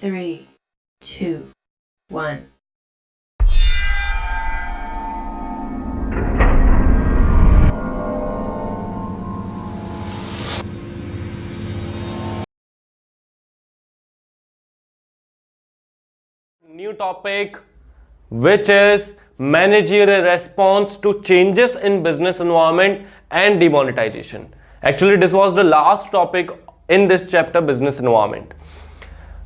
3, 2, 1. New topic, which is managerial response to changes in business environment and demonetization. Actually, this was the last topic in this chapter, business environment.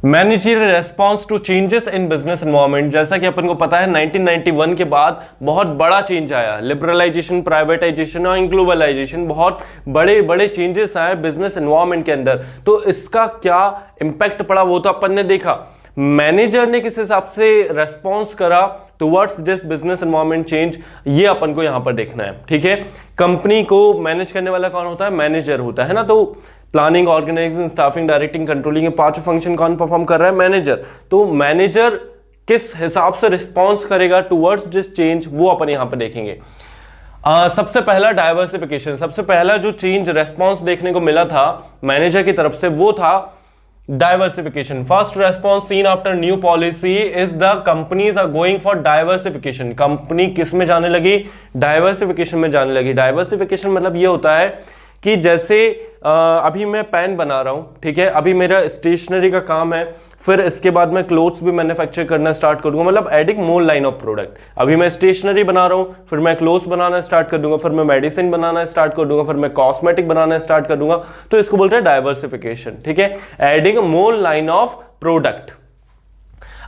Managerial response to changes in business environment, जैसा कि अपन को पता है 1991 के बाद बहुत बड़ा change आया, लिबरलाइजेशन, प्राइवेटाइजेशन और ग्लोबलाइजेशन, बहुत बड़े बड़े चेंजेस आए बिजनेस एनवायरनमेंट के अंदर। तो इसका क्या इंपैक्ट पड़ा वो तो अपन ने देखा। मैनेजर ने किस हिसाब से रेस्पॉन्स करा towards this business environment change, ये अपन को यहां पर देखना है। ठीक है, कंपनी को मैनेज करने वाला कौन होता है? मैनेजर होता है ना। तो planning, organizing, staffing, directing, controlling, पांचों फंक्शन कौन परफॉर्म कर रहा है? मैनेजर। तो मैनेजर किस हिसाब से रिस्पॉन्स करेगा टुवर्ड्स दिस चेंज, वो अपन यहां पर देखेंगे। सबसे पहला डाइवर्सिफिकेशन, सबसे पहला जो चेंज रेस्पॉन्स देखने को मिला था मैनेजर की तरफ से वो था diversification. First response seen after new policy is the companies are going for diversification. Company किस में जाने लगी? डाइवर्सिफिकेशन में जाने लगी। डाइवर्सिफिकेशन मतलब ये होता है कि जैसे अभी मैं पेन बना रहा हूं, ठीक है, अभी मेरा स्टेशनरी का काम है, फिर इसके बाद मैं क्लोथ्स भी मैन्युफैक्चर करना स्टार्ट कर दूंगा, मतलब adding more line of product. अभी मैं स्टेशनरी बना रहा हूं, फिर मैं क्लोथ्स बनाना स्टार्ट कर दूंगा, फिर मैं मेडिसिन बनाना स्टार्ट कर दूंगा, फिर मैं कॉस्मेटिक बनाना स्टार्ट कर दूंगा। तो इसको बोलते हैं डाइवर्सिफिकेशन। ठीक है, adding more line of product.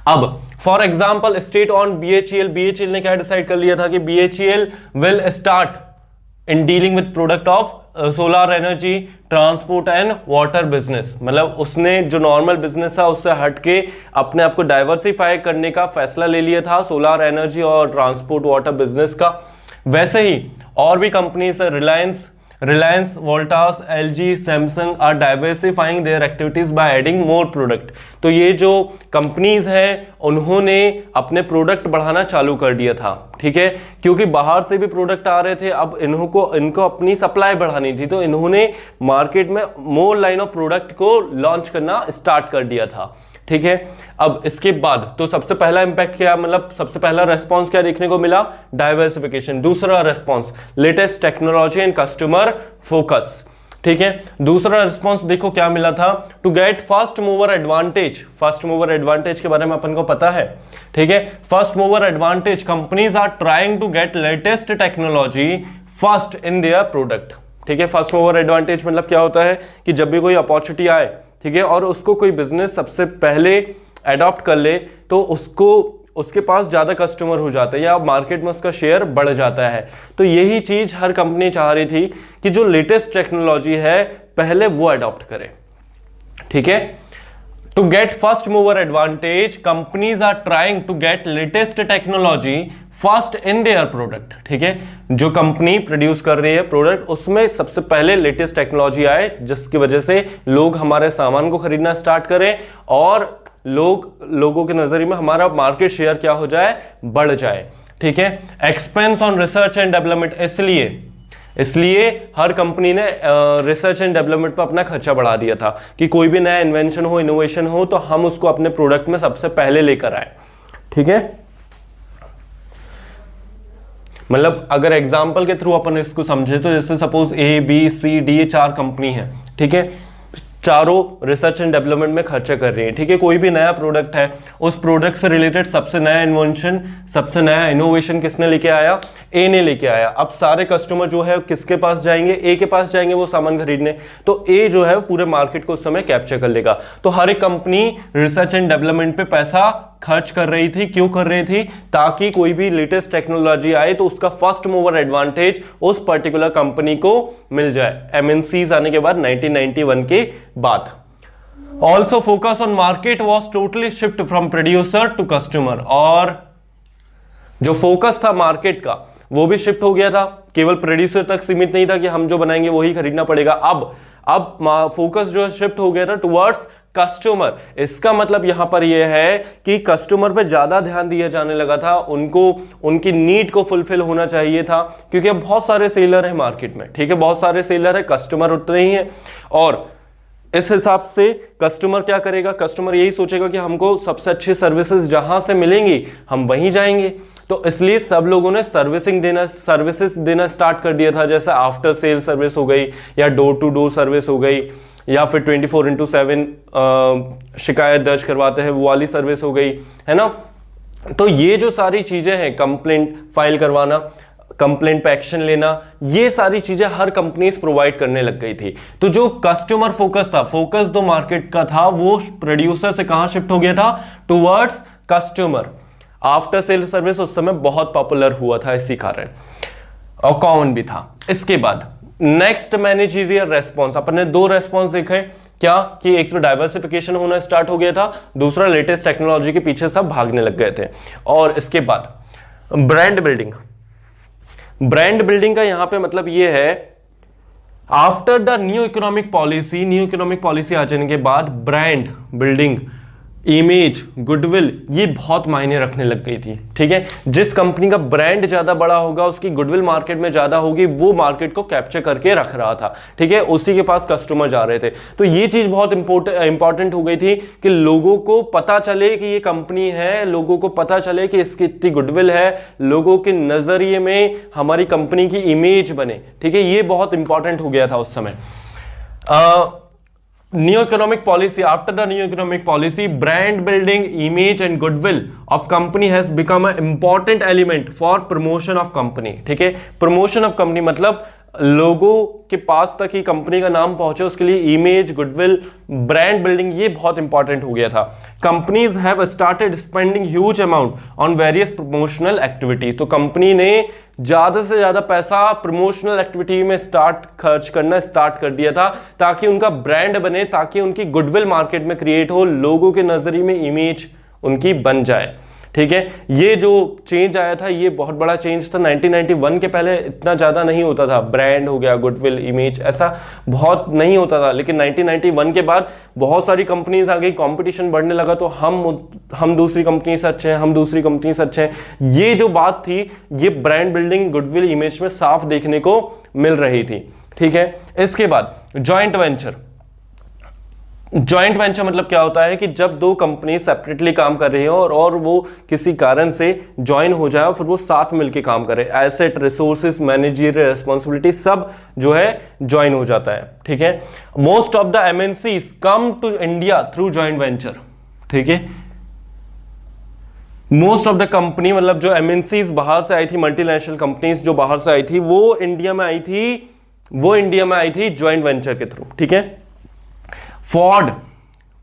अब for example state on BHEL, BHEL ने क्या डिसाइड कर लिया था कि BHEL will start in dealing with product of solar energy, transport and water business. मतलब उसने जो नॉर्मल बिजनेस है उससे हटके अपने आप को डाइवर्सिफाई करने का फैसला ले लिया था सोलर एनर्जी और ट्रांसपोर्ट वाटर बिजनेस का। वैसे ही और भी कंपनीज है, Reliance, Voltas, LG, Samsung are diversifying their activities by adding more product. तो ये जो कंपनीज हैं उन्होंने अपने प्रोडक्ट बढ़ाना चालू कर दिया था। ठीक है, क्योंकि बाहर से भी प्रोडक्ट आ रहे थे, अब इनको अपनी सप्लाई बढ़ानी थी, तो इन्होंने मार्केट में मोर लाइन ऑफ प्रोडक्ट को लॉन्च करना स्टार्ट कर दिया था। ठीक है, अब इसके बाद तो सबसे पहला इंपैक्ट क्या, मतलब सबसे पहला रेस्पॉन्स क्या देखने को मिला? डाइवर्सिफिकेशन। दूसरा response latest technology and customer focus. ठीक है, दूसरा रिस्पॉन्स देखो क्या मिला था? To get first mover advantage. First mover advantage के बारे में अपन को पता है। ठीक है, first mover advantage, companies are trying to get latest technology first in their product. ठीक है, फर्स्ट मूवर एडवांटेज मतलब क्या होता है कि जब भी कोई अपॉर्चुनिटी आए, ठीक है, और उसको कोई बिजनेस सबसे पहले अडॉप्ट कर ले तो उसके पास ज्यादा कस्टमर हो जाते हैं या मार्केट में उसका शेयर बढ़ जाता है। तो यही चीज हर कंपनी चाह रही थी कि जो लेटेस्ट टेक्नोलॉजी है पहले वो अडॉप्ट करे। ठीक है, to get first mover advantage, companies are trying to get latest technology first in their product. ठीक है, जो कंपनी प्रोड्यूस कर रही है प्रोडक्ट उसमें सबसे पहले लेटेस्ट टेक्नोलॉजी आए, जिसकी वजह से लोग हमारे सामान को खरीदना स्टार्ट करें और लोगों के नजरिए में हमारा मार्केट शेयर क्या हो जाए? बढ़ जाए। ठीक है, expense on research and development, इसलिए हर कंपनी ने रिसर्च एंड डेवलपमेंट पर अपना खर्चा बढ़ा दिया था कि कोई भी नया इन्वेंशन हो, इनोवेशन हो तो हम उसको अपने प्रोडक्ट में सबसे पहले लेकर आए। ठीक है, मतलब अगर एग्जाम्पल के थ्रू अपन इसको समझे तो जैसे सपोज ए, बी, सी, डी, ये चार कंपनी है। ठीक है, चारों रिसर्च एंड डेवलपमेंट में खर्चा कर रही है। ठीक है, कोई भी नया प्रोडक्ट है, उस प्रोडक्ट से रिलेटेड सबसे नया इन्वेंशन, सबसे नया इनोवेशन किसने लेके आया? ए ने लेके आया। अब सारे कस्टमर जो है किसके पास जाएंगे? ए के पास जाएंगे वो सामान खरीदने। तो ए जो है पूरे मार्केट को उस समय कैप्चर कर लेगा। तो हर एक कंपनी रिसर्च एंड डेवलपमेंट पे पैसा खर्च कर रही थी। क्यों कर रही थी? ताकि कोई भी लेटेस्ट टेक्नोलॉजी आए तो उसका फर्स्ट मूवर एडवांटेज उस पर्टिकुलर कंपनी को मिल जाए। एमएनसीज आने के बाद 1991 के बाद। Also focus on market was totally shift from producer to customer, और जो फोकस था मार्केट का वो भी शिफ्ट हो गया था। केवल प्रोड्यूसर तक सीमित नहीं था कि हम जो बनाएंगे वही खरीदना पड़ेगा। अब फोकस जो शिफ्ट हो गया था टुवर्ड्स कस्टमर। इसका मतलब यहां पर यह है कि कस्टमर पे ज्यादा ध्यान दिया जाने लगा था, उनको उनकी नीड को फुलफिल होना चाहिए था, क्योंकि अब बहुत सारे सेलर हैं मार्केट में। ठीक है, बहुत सारे सेलर है, कस्टमर उतने ही हैं। और इस हिसाब से कस्टमर क्या करेगा, कस्टमर यही सोचेगा कि हमको सबसे अच्छी सर्विसेज जहां से मिलेंगी हम वहीं जाएंगे। तो इसलिए सब लोगों ने सर्विसेज देना स्टार्ट कर दिया था, जैसे आफ्टर सेल सर्विस हो गई, या डोर टू डोर सर्विस हो गई, या फिर 24/7 शिकायत दर्ज करवाते हैं वो वाली सर्विस हो गई, है ना। तो ये जो सारी चीजें हैं, कंप्लेंट फाइल करवाना, कंप्लेंट पे एक्शन लेना, ये सारी चीजें हर कंपनीज प्रोवाइड करने लग गई थी। तो जो कस्टमर फोकस था, फोकस तो मार्केट का था, वो प्रोड्यूसर से कहां शिफ्ट हो गया था, towards customer. After sale service उस समय बहुत पॉपुलर हुआ था इसी कारण, और कॉमन भी था। इसके बाद नेक्स्ट मैनेजरियल रेस्पॉन्स, अपने दो रेस्पॉन्स देखे क्या, कि एक तो डाइवर्सिफिकेशन होना स्टार्ट हो गया था, दूसरा लेटेस्ट टेक्नोलॉजी के पीछे सब भागने लग गए थे। और इसके बाद ब्रांड बिल्डिंग। ब्रांड बिल्डिंग का यहां पे मतलब ये है, after the new economic policy आ जाने के बाद ब्रांड बिल्डिंग, इमेज, गुडविल, ये बहुत मायने रखने लग गई थी। ठीक है, जिस कंपनी का ब्रांड ज्यादा बड़ा होगा उसकी गुडविल मार्केट में ज्यादा होगी, वो मार्केट को कैप्चर करके रख रहा था। ठीक है, उसी के पास कस्टमर जा रहे थे। तो ये चीज बहुत इंपॉर्टेंट हो गई थी कि लोगों को पता चले कि ये कंपनी है, लोगों को पता चले कि इसकी इतनी गुडविल है, लोगों के नजरिए में हमारी कंपनी की इमेज बने। ठीक है, ये बहुत इंपॉर्टेंट हो गया था उस समय। New economic policy, after the new economic policy, brand building, image and goodwill of company has become an important element for promotion of company. ठीक है, promotion of company मतलब लोगों के पास तक ही कंपनी का नाम पहुंचे, उसके लिए इमेज, गुडविल, ब्रांड बिल्डिंग, ये बहुत इंपॉर्टेंट हो गया था। Companies have started spending huge amount on various promotional activity. तो कंपनी ने ज्यादा से ज्यादा पैसा प्रमोशनल एक्टिविटी में खर्च करना स्टार्ट कर दिया था, ताकि उनका ब्रांड बने, ताकि उनकी गुडविल मार्केट में क्रिएट हो, लोगों के नजरिए में इमेज उनकी बन जाए। ठीक है, ये जो चेंज आया था ये बहुत बड़ा चेंज था। 1991 के पहले इतना ज्यादा नहीं होता था, ब्रांड हो गया, गुडविल, इमेज, ऐसा बहुत नहीं होता था। लेकिन 1991 के बाद बहुत सारी कंपनीज आ गई, कंपटीशन बढ़ने लगा, तो हम दूसरी कंपनी से अच्छे हैं, हम दूसरी कंपनी से अच्छे हैं, ये जो बात थी ये ब्रांड बिल्डिंग, गुडविल, इमेज में साफ देखने को मिल रही थी। ठीक है, इसके बाद जॉइंट वेंचर। जॉइंट वेंचर मतलब क्या होता है कि जब दो कंपनी सेपरेटली काम कर रही हो और वो किसी कारण से ज्वाइन हो जाए और फिर वो साथ मिलकर काम करे, एसेट, रिसोर्सेज, मैनेजरियल रिस्पॉन्सिबिलिटी सब जो है ज्वाइन हो जाता है। ठीक है, most of the MNCs come to India through joint venture. ठीक है, मोस्ट ऑफ द कंपनी मतलब जो एमएनसीज बाहर से आई थी, मल्टीनेशनल कंपनीज जो बाहर से आई थी, वो इंडिया में आई थी ज्वाइंट वेंचर के थ्रू। ठीक है, फोर्ड,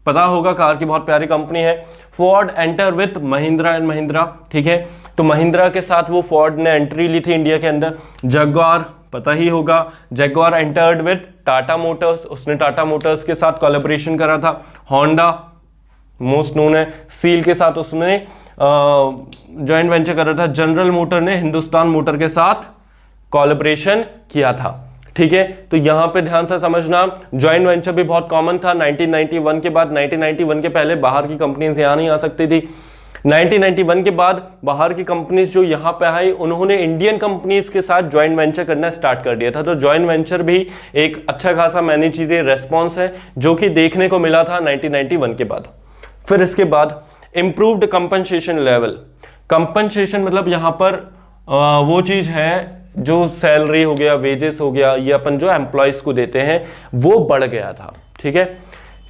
पता होगा कार की बहुत प्यारी कंपनी है, Ford enter with Mahindra and Mahindra. ठीक है, तो महिंद्रा के साथ वो फोर्ड ने एंट्री ली थी इंडिया के अंदर। जगुआर, पता ही होगा, Jaguar entered with Tata Motors, उसने टाटा मोटर्स के साथ कोलैबोरेशन करा था। होंडा मोस्ट नोन है, सील के साथ उसने जॉइंट वेंचर करा था। जनरल मोटर ने हिंदुस्तान मोटर के साथ कोलैबोरेशन किया था। ठीक है, तो यहां पे ध्यान से समझना, जॉइंट वेंचर भी बहुत कॉमन था 1991 के बाद। 1991 के पहले बाहर की कंपनीज यहां नहीं आ सकती थी। 1991 के बाद बाहर की कंपनीज जो यहां पे आई, उन्होंने इंडियन कंपनीज के साथ जॉइंट वेंचर करना स्टार्ट कर दिया था। तो जॉइंट वेंचर भी एक अच्छा खासा मैनेजरियल रेस्पॉन्स है जो कि देखने को मिला था 1991 के बाद। फिर इसके बाद इंप्रूव्ड कंपनसेशन लेवल। कंपनसेशन मतलब यहां पर वो चीज है जो सैलरी हो गया, वेजेस हो गया, ये अपन जो एम्प्लॉयज को देते हैं वो बढ़ गया था। ठीक है,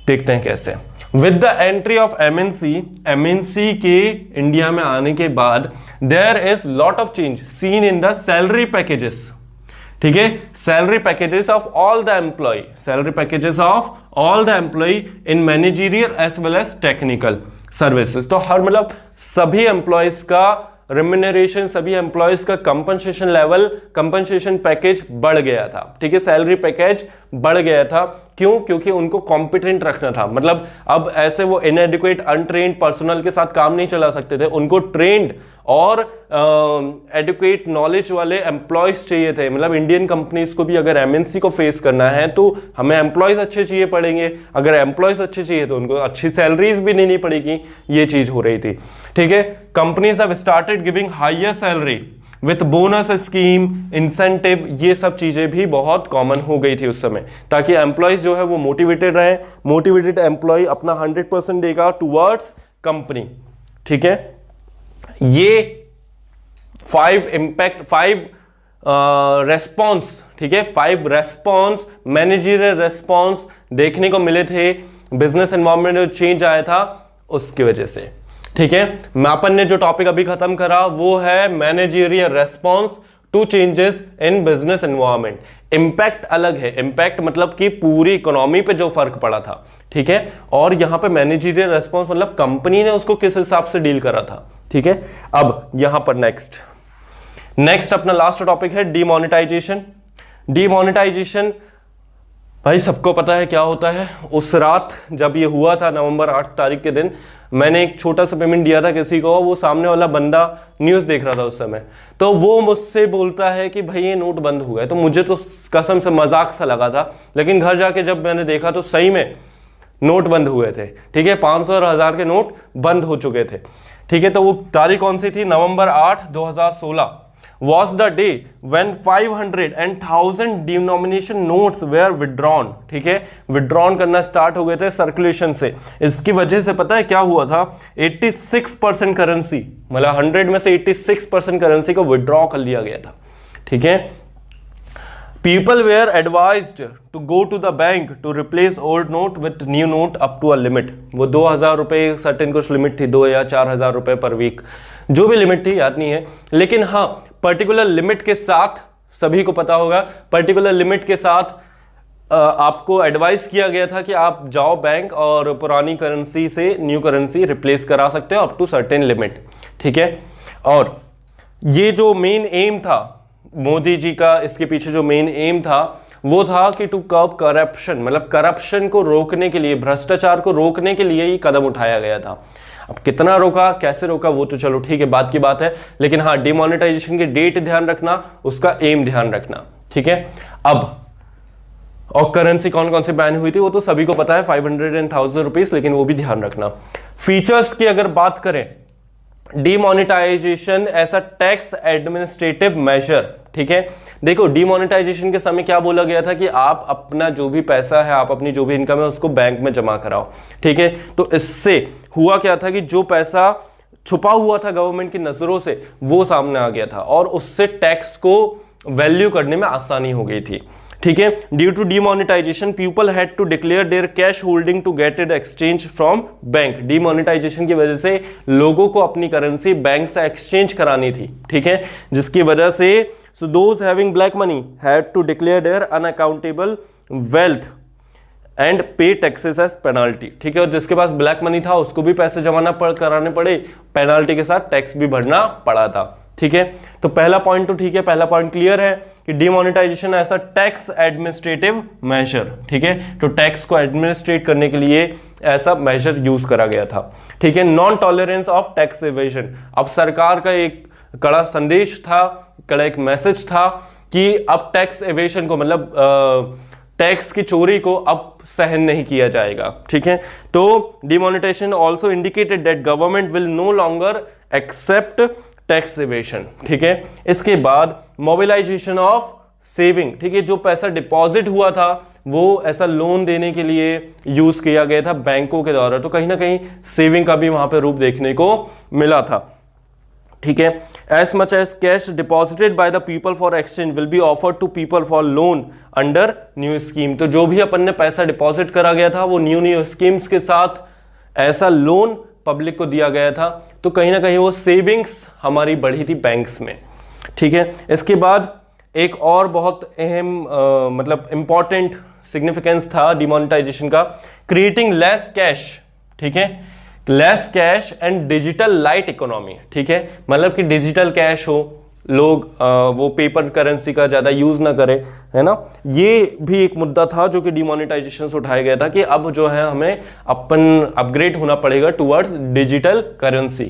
देखते हैं कैसे। With the entry of MNC के इंडिया में आने के बाद there is lot of change seen in the salary packages. ठीक है, salary packages of all the employ, salary packages of all the employ in managerial as well as technical services. तो हर मतलब सभी एम्प्लॉयज का रेम्यूनरेशन, सभी employees का compensation level, compensation package बढ़ गया था। ठीक है, सैलरी पैकेज बढ़ गया था। क्यों? क्योंकि उनको कॉम्पिटेंट रखना था। मतलब अब ऐसे वो इनएडिक्वेट, अनट्रेन्ड पर्सनल के साथ काम नहीं चला सकते थे, उनको ट्रेन्ड और एडुकेट नॉलेज वाले एम्प्लॉयज चाहिए थे। मतलब इंडियन कंपनीज को भी अगर एमएनसी को फेस करना है तो हमें एम्प्लॉयज अच्छे चाहिए पड़ेंगे, अगर एम्प्लॉयज अच्छे चाहिए तो उनको अच्छी सैलरीज भी देनी पड़ेगी, ये चीज हो रही थी। ठीक है, companies have started giving higher salary with bonus scheme, incentive, ये सब चीजें भी बहुत कॉमन हो गई थी उस समय, ताकि एम्प्लॉयज जो है वो मोटिवेटेड रहे। मोटिवेटेड एम्प्लॉय अपना 100% देगा टुवर्ड्स कंपनी। ठीक है, ये 5 रेस्पॉन्स, ठीक है, 5 रेस्पॉन्स, मैनेजरियल रेस्पॉन्स देखने को मिले थे बिजनेस एनवायरनमेंट में जो चेंज आया था उसकी वजह से। ठीक है, अपन ने जो टॉपिक अभी खत्म करा वो है managerial response to changes in business environment. Impact अलग है, इंपैक्ट मतलब कि पूरी इकोनॉमी पे जो फर्क पड़ा था। ठीक है, और यहां पे मैनेजरियल रेस्पॉन्स मतलब कंपनी ने उसको किस हिसाब से डील करा था। ठीक है, अब यहां पर नेक्स्ट अपना लास्ट टॉपिक है डीमोनेटाइजेशन। डीमोनेटाइजेशन भाई सबको पता है क्या होता है। उस रात जब ये हुआ था नवंबर 8 तारीख के दिन, मैंने एक छोटा सा पेमेंट दिया था किसी को, वो सामने वाला बंदा न्यूज देख रहा था उस समय, तो वो मुझसे बोलता है कि भाई ये नोट बंद हुआ है। तो मुझे तो कसम से मजाक सा लगा था, लेकिन घर जाके जब मैंने देखा तो सही में नोट बंद हुए थे। ठीक है, 500 और 1000 के नोट बंद हो चुके थे। ठीक है, तो वो तारीख कौन सी थी? नवंबर 8, 2016 was the day when 500 and 1000 denomination notes were withdrawn। ठीक है, विड्रॉन करना स्टार्ट हो गए थे सर्कुलेशन से। इसकी वजह से पता है क्या हुआ था? 86% करेंसी, मतलब 100 में से 86% करेंसी को विड्रॉ कर लिया गया था। ठीक है, people were advised to go to the bank to replace old note with new note up to a limit। वो 2000 रुपए सर्टेन कुछ लिमिट थी, 2 या 4000 रुपए पर वीक, जो भी लिमिट थी याद नहीं है, लेकिन हाँ पर्टिकुलर लिमिट के साथ, सभी को पता होगा पर्टिकुलर लिमिट के साथ आपको एडवाइस किया गया था कि आप जाओ बैंक और पुरानी करेंसी से न्यू करेंसी रिप्लेस करा सकते हो अप टू सर्टेन लिमिट। ठीक है, और ये जो मेन एम था मोदी जी का, इसके पीछे जो मेन एम था वो था कि टू कर्ब करप्शन, मतलब करप्शन को रोकने के लिए, भ्रष्टाचार को रोकने के लिए ये कदम उठाया गया था। अब कितना रोका, कैसे रोका, वो तो चलो ठीक है बात की बात है, लेकिन हाँ डिमोनेटाइजेशन की डेट ध्यान रखना, उसका एम ध्यान रखना। ठीक है, अब और करेंसी कौन कौन सी बैन हुई थी वो तो सभी को पता है, 500 and 1000 रुपीज, लेकिन वो भी ध्यान रखना। फीचर्स की अगर बात करें, डीमोनेटाइजेशन ऐसा टैक्स एडमिनिस्ट्रेटिव मेजर। ठीक है, देखो डीमोनेटाइजेशन के समय क्या बोला गया था कि आप अपना जो भी पैसा है, आप अपनी जो भी इनकम है उसको बैंक में जमा कराओ। ठीक है, तो इससे हुआ क्या था कि जो पैसा छुपा हुआ था गवर्नमेंट की नजरों से वो सामने आ गया था, और उससे टैक्स को वैल्यू करने में आसानी हो गई थी। ठीक है, due to demonetization people had to declare their cash holding to get it exchange from bank. Demonetization की वजह से लोगों को अपनी करेंसी बैंक से एक्सचेंज करानी थी। ठीक है, जिसकी वजह से so those having black money had to declare their unaccountable wealth and pay taxes as penalty. ठीक है, और जिसके पास ब्लैक मनी था उसको भी पैसे जमा कराने पड़े, पेनाल्टी के साथ टैक्स भी भरना पड़ा था। ठीक है, तो पहला पॉइंट तो ठीक है, पहला पॉइंट क्लियर है कि डिमोनेटाइजेशन ऐसा टैक्स एडमिनिस्ट्रेटिव मेजर। ठीक है, तो टैक्स को एडमिनिस्ट्रेट करने के लिए ऐसा मेजर यूज करा गया था। ठीक है, non tolerance of tax evasion. अब सरकार का एक कड़ा संदेश था, कड़ा एक मैसेज था कि अब टैक्स एवेजन को, मतलब टैक्स की चोरी को अब सहन नहीं किया जाएगा। ठीक है, तो demonetization also indicated that government will no longer accept tax evasion. ठीक है, इसके बाद मोबिलाइजेशन ऑफ सेविंग। ठीक है, जो पैसा डिपॉजिट हुआ था वो ऐसा लोन देने के लिए यूज किया गया था बैंकों के द्वारा, तो कहीं ना कहीं सेविंग का भी वहां पे रूप देखने को मिला था। ठीक है, as much as cash deposited by the people for exchange will be offered to people for loan under new scheme. तो जो भी अपन ने पैसा डिपॉजिट करा गया था वो न्यू स्कीम्स के साथ ऐसा लोन पब्लिक को दिया गया था, तो कहीं ना कहीं वो सेविंग्स हमारी बढ़ी थी बैंक्स में। ठीक है, इसके बाद एक और बहुत अहम मतलब इंपॉर्टेंट सिग्निफिकेंस था डिमोनेटाइजेशन का, क्रिएटिंग लेस कैश। ठीक है, less cash and digital light economy. ठीक है, मतलब कि डिजिटल कैश हो, लोग वो पेपर करेंसी का ज्यादा यूज ना करें, है ना। ये भी एक मुद्दा था जो कि डिमोनेटाइजेशन से उठाया गया था कि अब जो है हमें अपन अपग्रेड होना पड़ेगा टुवर्ड्स डिजिटल करेंसी।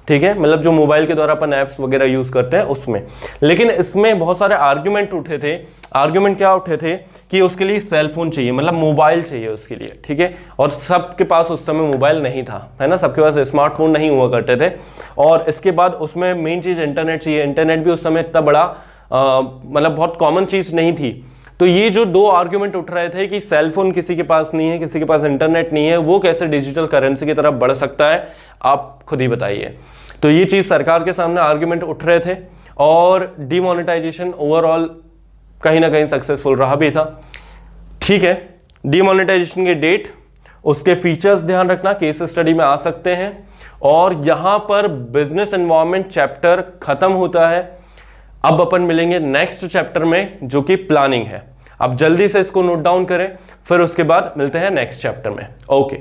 ठीक है, मतलब जो मोबाइल के द्वारा अपन ऐप्स वगैरह यूज करते हैं उसमें। लेकिन इसमें बहुत सारे आर्ग्यूमेंट उठे थे। आर्ग्यूमेंट क्या उठे थे कि उसके लिए सेल फोन चाहिए, मतलब मोबाइल चाहिए उसके लिए, ठीक है। और सबके पास उस समय मोबाइल नहीं था, है ना, सबके पास स्मार्टफोन नहीं हुआ करते थे। और इसके बाद उसमें मेन चीज इंटरनेट चाहिए। इंटरनेट भी उस समय इतना बड़ा मतलब बहुत कॉमन चीज नहीं थी। तो ये जो दो आर्ग्यूमेंट उठ रहे थे कि सेल फोन किसी के पास नहीं है, किसी के पास इंटरनेट नहीं है, वो कैसे डिजिटल करेंसी की तरफ बढ़ सकता है, आप खुद ही बताइए। तो ये चीज सरकार के सामने आर्ग्यूमेंट उठ रहे थे और डीमोनेटाइजेशन ओवरऑल कहीं ना कहीं सक्सेसफुल रहा भी था, ठीक है। डीमोनेटाइजेशन की डेट, उसके फीचर्स ध्यान रखना, केस स्टडी में आ सकते हैं। और यहां पर बिजनेस एनवायरनमेंट चैप्टर खत्म होता है। अब अपन मिलेंगे नेक्स्ट चैप्टर में जो कि प्लानिंग है। अब जल्दी से इसको नोट डाउन करें, फिर उसके बाद मिलते हैं नेक्स्ट चैप्टर में। ओके।